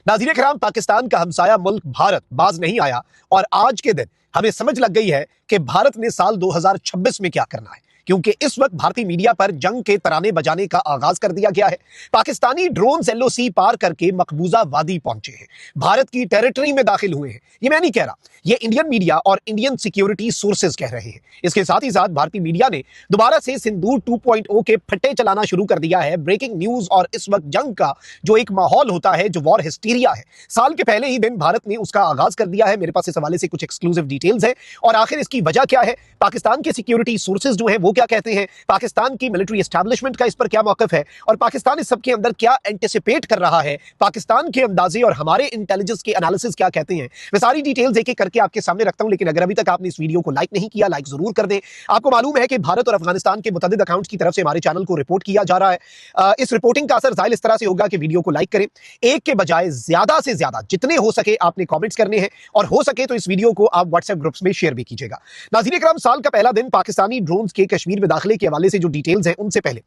नाज़रीन किराम, पाकिस्तान का हमसाया मुल्क भारत बाज नहीं आया और आज के दिन हमें समझ लग गई है कि भारत ने साल 2026 में क्या करना है, क्योंकि इस वक्त भारतीय मीडिया पर जंग के तराने बजाने का आगाज कर दिया गया है। पाकिस्तानी ड्रोन एलओसी पार करके मकबूजा वादी पहुंचे हैं, भारत की टेरिटरी में दाखिल हुए हैं। ये मैं नहीं कह रहा, ये इंडियन मीडिया और इंडियन सिक्योरिटी सोर्सेज कह रहे हैं। इसके साथ ही साथ भारतीय मीडिया ने दोबारा से सिंदूर 2.0 के फट्टे चलाना शुरू कर दिया है। ब्रेकिंग न्यूज और इस वक्त जंग का जो एक माहौल होता है, जो वॉर हिस्टीरिया है, साल के पहले ही दिन भारत ने उसका आगाज कर दिया है। मेरे पास इस हवाले से कुछ एक्सक्लूसिव डिटेल्स है और आखिर इसकी वजह क्या है, पाकिस्तान के सिक्योरिटी सोर्सेज जो है वो क्या कहते हैं, पाकिस्तान की मिलिट्री एस्टैब्लिशमेंट का इस पर क्या मौकफ है और पाकिस्तान इस सब के अंदर क्या एंटिसिपेट कर रहा है, पाकिस्तान के अंदाजे और हमारे इंटेलिजेंस के एनालिसिस क्या कहते हैं। मैं सारी डिटेल्स एक एक करके आपके सामने रखता हूं, लेकिन अगर अभी तक आपने इस वीडियो को लाइक नहीं किया, लाइक जरूर कर दें। आपको मालूम है कि भारत और अफगानिस्तान के मुतअद्दिद अकाउंट्स की तरफ से हमारे चैनल को रिपोर्ट किया जा रहा है। इस रिपोर्टिंग का असर जाहिर इस तरह से होगा कि वीडियो को लाइक करें, एक के बजाय ज्यादा से ज्यादा जितने हो सके आपने कमेंट्स करने हैं और हो सके तो इस वीडियो को आप व्हाट्सएप ग्रुप्स में शेयर भी कीजिएगा। नाज़रीन किराम, साल का पहला दिन पाकिस्तानी ड्रोन्स के कश्मीर में दाखिले के हवाले से जो डिटेल्स हैं उनसे पहले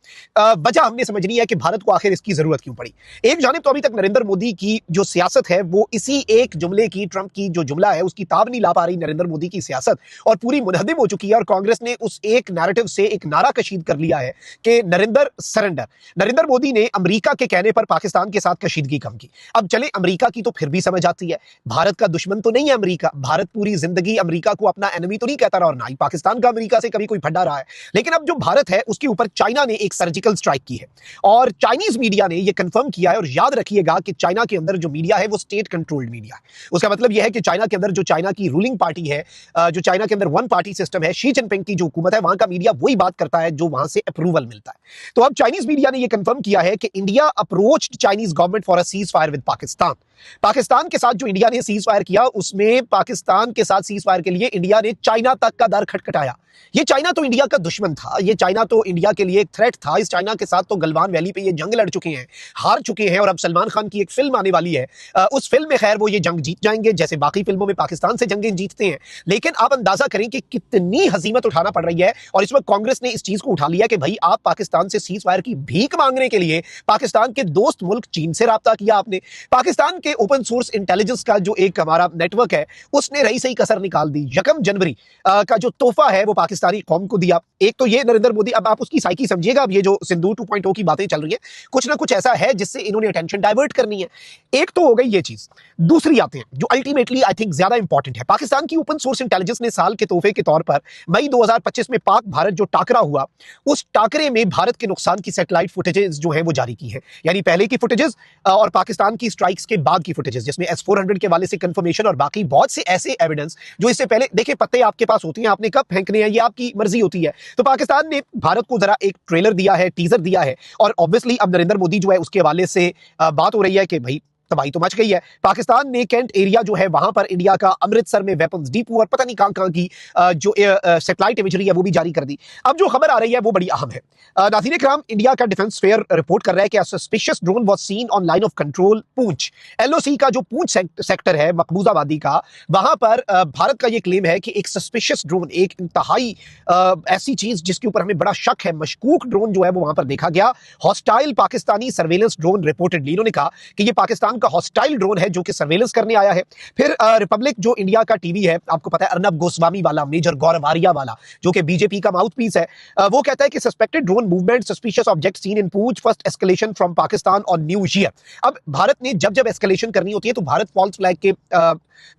वजह हमने समझनी है कि भारत को आखिर इसकी जरूरत क्यों पड़ी। एक जानिब तो अभी तक नरेंद्र मोदी की जो सियासत है वो इसी एक जुमले की, ट्रंप की जो जुमला है उसकी ताब नहीं ला पा रही नरेंद्र मोदी की सियासत, और पूरी मुनहदिम हो चुकी है। और कांग्रेस ने उस एक नैरेटिव से एक नारा कशीद कर लिया है कि नरेंद्र सरेंडर। नरेंद्र मोदी ने अमेरिका के कहने पर पाकिस्तान के साथ कशीदगी कम की। अब चले अमेरिका की तो फिर भी समझ आती है, भारत का दुश्मन तो नहीं है अमेरिका। भारत पूरी जिंदगी अमेरिका को अपना एनिमी तो नहीं कहता रहा और ना ही पाकिस्तान का अमेरिका से कभी कोई फड्डा रहा है। लेकिन अब जो भारत है उसके ऊपर चाइना ने एक सर्जिकल स्ट्राइक की है और चाइनीज मीडिया ने यह कंफर्म किया है। और याद रखिएगा कि चाइना के अंदर जो मीडिया है वो स्टेट कंट्रोल्ड मीडिया है। उसका मतलब यह है कि चाइना के अंदर जो चाइना की रूलिंग पार्टी है, जो चाइना के अंदर वन पार्टी सिस्टम है, शी जिनपिंग की जो हुकूमत है, वहां का मीडिया वही बात करता है जो वहां से अप्रूवल मिलता है। तो अब चाइनीज मीडिया ने यह कंफर्म किया है कि India approached Chinese government for a cease fire with Pakistan. Pakistan के साथ जो इंडिया ने सीज फायर किया, उसमें पाकिस्तान के साथ सीज फायर के लिए इंडिया ने चाइना तक का दर खटखटाया। ये चाइना तो इंडिया का दुश्मन था, ये चाइना तो इंडिया के लिए एक थ्रेट था। इस चाइना के साथ तो गलवान वैली पे ये जंग लड़ चुके हैं, हार चुके हैं और अब सलमान खान की एक फिल्म आने वाली है। उस फिल्म में खैर वो ये जंग जीत जाएंगे, जैसे बाकी फिल्मों में पाकिस्तान से जंगें जीतते हैं। लेकिन आप अंदाजा करें कि कितनी हजीमत उठाना पड़ रही है। और इस वक्त कांग्रेस ने इस चीज को उठा लिया कि भाई आप पाकिस्तान से सीज फायर की भीख मांगने के लिए पाकिस्तान के दोस्त मुल्क चीन से राब्ता किया आपने। पाकिस्तान के ओपन सोर्स इंटेलिजेंस का जो एक हमारा नेटवर्क है उसने रही सही कसर निकाल दी। 1 जनवरी का जो तोहफा है वो पाकिस्तानी कौम को दिया। एक तो ये नरेंद्र मोदी, अब आप उसकी साइकी समझिएगा। अब ये जो सिंदूर 2.0 की बातें चल रही हैं, कुछ ना कुछ ऐसा है जिससे इन्होंने अटेंशन डाइवर्ट करनी है। एक तो हो गई ये चीज। दूसरी आते हैं जो अल्टीमेटली आई थिंक ज्यादा इंपॉर्टेंट है। पाकिस्तान की ओपन सोर्स इंटेलिजेंस ने साल के तोहफे के तौर पर मई 2025 में पाक भारत जो टाकरा हुआ, उस टाकरे में भारत के नुकसान की सैटेलाइट फुटेजेस जो है वो जारी की है। यानी पहले की फुटेजेस और पाकिस्तान की स्ट्राइक्स के बाद की फुटेजेस, जिसमें S-400 के वाले से कंफर्मेशन और बाकी बहुत से ऐसे एविडेंस जो इससे पहले, देखिए पत्ते आपके पास होते हैं, आपने कब फेंकने हैं ये आपकी मर्जी होती है। तो पाकिस्तान ने भारत को जरा एक ट्रेलर दिया है, टीजर दिया है और ऑब्वियसली अब नरेंद्र मोदी जो है उसके हवाले से बात हो रही है कि भाई तबाही तो मच गई है। पाकिस्तान ने कैंट एरिया जो है वहां पर इंडिया का अमृतसर में वेपन्स डिपो और पता नहीं कहां की जो सैटेलाइट इमेजरी है वो भी जारी कर दी। अब जो खबर आ रही है वो बड़ी अहम है। नाज़रीन किराम, इंडिया का डिफेंस फेयर रिपोर्ट कर रहा है कि suspicious drone was scene on line of control Poonch. LOC का जो पूंछ सेक्टर है मकबूजा वादी का, वहां पर भारत का ये क्लेम है कि एक सस्पिशियस ड्रोन, एक इंतहाई ऐसी चीज जिसके ऊपर हमें बड़ा शक है, मशकूक ड्रोन जो है वो वहां पर देखा गया। Hostile Pakistani surveillance drone reportedly, इन्होंने कहा कि ये पाकिस्तान का हॉस्टाइल ड्रोन है जो कि सर्वेलेंस करने आया है। फिर रिपब्लिक जो इंडिया का टीवी है, आपको पता है अर्नब गोस्वामी वाला, मेजर गौरव आर्या वाला, जो कि बीजेपी का माउथपीस है, वो कहता है कि suspected drone movement, suspicious object seen in Poonch, first escalation from Pakistan on New Year. अब भारत ने जब जब एस्केलेशन करनी होती है तो भारत फॉल्स फ्लैग के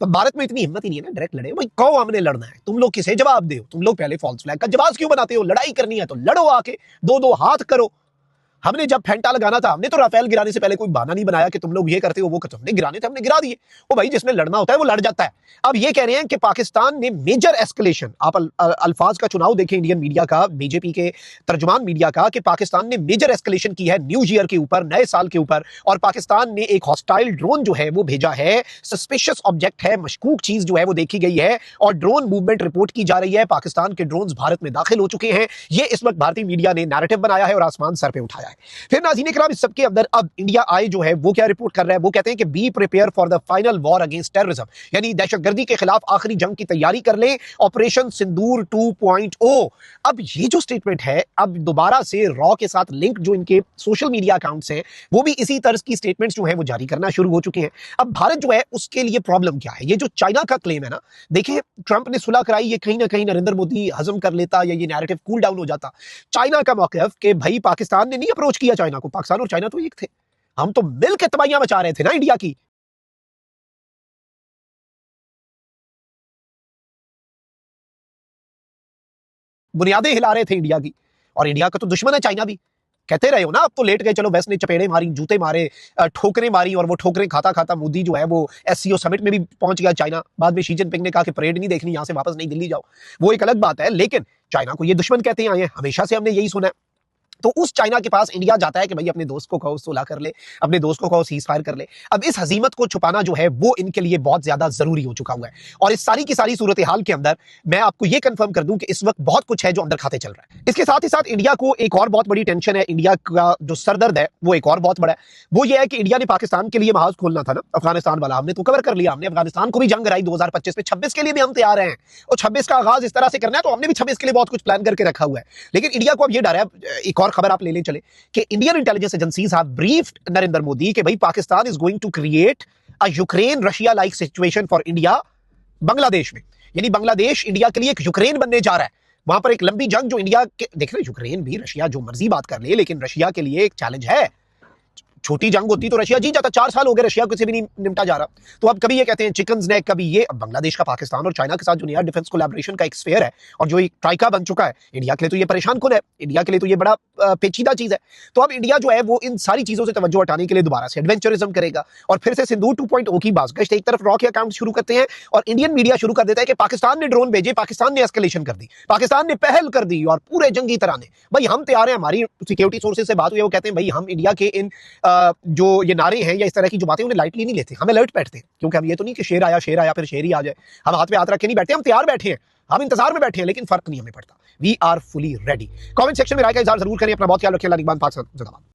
तो भारत में इतनी हिम्मत ही नहीं है ना डायरेक्ट लड़े। भाई कहो हमने लड़ना है, तुम लोग किसे जवाब दो? तुम लोग पहले फॉल्स फ्लैग का जवाब क्यों बनाते हो? लड़ाई करनी है तो लड़ो आके, दो दो हाथ करो। हमने जब फेंटा लगाना था, हमने तो राफेल गिराने से पहले कोई बहाना नहीं बनाया कि तुम लोग ये करते हो वो करते हो। हमने गिराने थे, हमने गिरा दिए। वो भाई जिसने लड़ना होता है वो लड़ जाता है। अब ये कह रहे हैं कि पाकिस्तान ने मेजर एस्केलेशन, आप अल्फाज का चुनाव देखें इंडियन मीडिया का, बीजेपी के तर्जुमान मीडिया का, कि पाकिस्तान ने मेजर एस्केलेशन की है न्यू ईयर के ऊपर, नए साल के ऊपर। और पाकिस्तान ने एक हॉस्टाइल ड्रोन जो है वो भेजा है, सस्पिशियस ऑब्जेक्ट है, मशकूक चीज जो है वो देखी गई है और ड्रोन मूवमेंट रिपोर्ट की जा रही है। पाकिस्तान के ड्रोन भारत में दाखिल हो चुके हैं। ये इस वक्त भारतीय मीडिया ने नैरेटिव बनाया है और आसमान सर पे उठाया है। है। फिर नाज़रीन इकराम, इस सबके अंदर अब इंडिया आई जो है वो क्या रिपोर्ट कर रहा है, वो कहते हैं कि be prepare for the final war against terrorism, यानी दहशतगर्दी के खिलाफ आखिरी जंग की तैयारी कर ले, ऑपरेशन सिंदूर 2.0। अब ये जो स्टेटमेंट है, अब दोबारा से रॉ के साथ लिंक जो इनके सोशल मीडिया अकाउंट्स हैं वो भी इसी तरह की स्टेटमेंट्स जो है वो जारी करना शुरू हो चुके हैं। अब भारत जो है उसके लिए प्रॉब्लम क्या है, ये जो चाइना का क्लेम है ना, देखिए ट्रंप ने सुलह कराई, ये कहीं ना कहीं नरेंद्र मोदी हजम कर लेता या ये नैरेटिव कूल डाउन हो जाता। चाइना का मौक़िफ़ कि भाई पाकिस्तान ने नहीं अप्रोच किया चाइना को, पाकिस्तान और चाइना तो एक थे, हम तो मिलकर तबाहियां मचा रहे थे ना इंडिया की। बुनियादें हिला रहे थे इंडिया की, और इंडिया का तो दुश्मन है चाइना भी। कहते रहे हो ना, अब तो लेट गए, चलो वेस्ट ने चपेड़े मारी, जूते मारे, ठोकरें मारी, और वो ठोकरें खाता खाता मोदी जो है वो एससीओ समिट में भी पहुंच गया चाइना। बाद में शी जिनपिंग ने कहा कि परेड नहीं देखनी, यहां से वापस नहीं दिल्ली जाओ, वो एक अलग बात है, लेकिन चाइना को ये दुश्मन कहते आए हैं, हमेशा से हमने यही सुना है। तो उस चाइना के पास इंडिया जाता है कि भाई अपने दोस्त को कहो सुलह कर ले, अपने दोस्त को कहो सीज फायर कर ले। अब इस हजीमत को छुपाना जो है वो इनके लिए बहुत ज्यादा जरूरी हो चुका हुआ है। और इस सारी की सारी सूरत हाल के अंदर मैं आपको यह कंफर्म कर दूं कि इस वक्त बहुत कुछ है जो अंदर खाते चल रहा है। इसके साथ ही साथ इंडिया को एक और बहुत बड़ी टेंशन है, इंडिया का जो सरदर्द है वो एक और बहुत बड़ा है। वो ये है कि इंडिया ने पाकिस्तान के लिए महाज खोलना था ना, अफगानिस्तान वाला, हमने तो कवर कर लिया, हमने अफगानिस्तान को भी जंग कराई 2025 में, 26 के लिए भी हम तैयार हैं, और 26 का आगाज इस तरह से करना है तो हमने भी 26 के लिए बहुत कुछ प्लान करके रखा हुआ है। लेकिन इंडिया को अब ये डर है, एक और खबर आप ले चले कि Indian intelligence agencies have briefed Narendra Modi कि भाई Pakistan is going to create a Ukraine Russia like situation for India Bangladesh में, यानी बांग्लादेश इंडिया के लिए एक यूक्रेन बनने जा रहा है। वहां पर एक लंबी जंग जो इंडिया के, देख रहे यूक्रेन भी, रशिया जो मर्जी बात कर ले, लेकिन रशिया के लिए एक चैलेंज है। छोटी जंग होती तो रशिया जीत जाता, 4 साल हो गए रशिया को से भी नहीं निपटा जा रहा। तो अब कभी ये कहते हैं चिकन्स नेक, कभी ये। अब बांग्लादेश का पाकिस्तान और चाइना के साथ जो नया डिफेंस कोलैबोरेशन का एक स्फीयर है और जो एक ट्राइका बन चुका है, इंडिया के लिए तो ये परेशान कुन है, इंडिया के लिए तो ये बड़ा पेचीदा चीज है। तो अब इंडिया जो है वो इन सारी चीजों से तवज्जो हटाने के लिए दोबारा से एडवेंचरिज्म करेगा और फिर से सिंदूर 2.0 की बाज़गश्त। एक तरफ रॉ के अकाउंट शुरू करते हैं और इंडियन मीडिया शुरू कर देता है कि पाकिस्तान ने ड्रोन भेजे, पाकिस्तान ने एस्केलेशन कर दी, पाकिस्तान ने पहल कर दी, और पूरे जंगी तराने भाई हम तैयार हैं। हमारी सिक्योरिटी सोर्सेज से बात हुई है, वो कहते हैं भाई हम इंडिया के इन जो ये नारे हैं या इस तरह की जो बातें उन्हें लाइटली नहीं लेते, हम अलर्ट बैठते हैं, क्योंकि हम ये तो नहीं कि शेर आया फिर शेर ही आ जाए, हम हाथ पे हाथ रख के नहीं बैठे, हम तैयार बैठे हैं, हम इंतजार में बैठे हैं, लेकिन फर्क नहीं हमें पड़ता। We are fully ready. Comment section में राय का इज़हार जरूर करें। अपना बहुत ख्याल रखिए। अल्लाह निगहबान, पाक जिंदाबाद।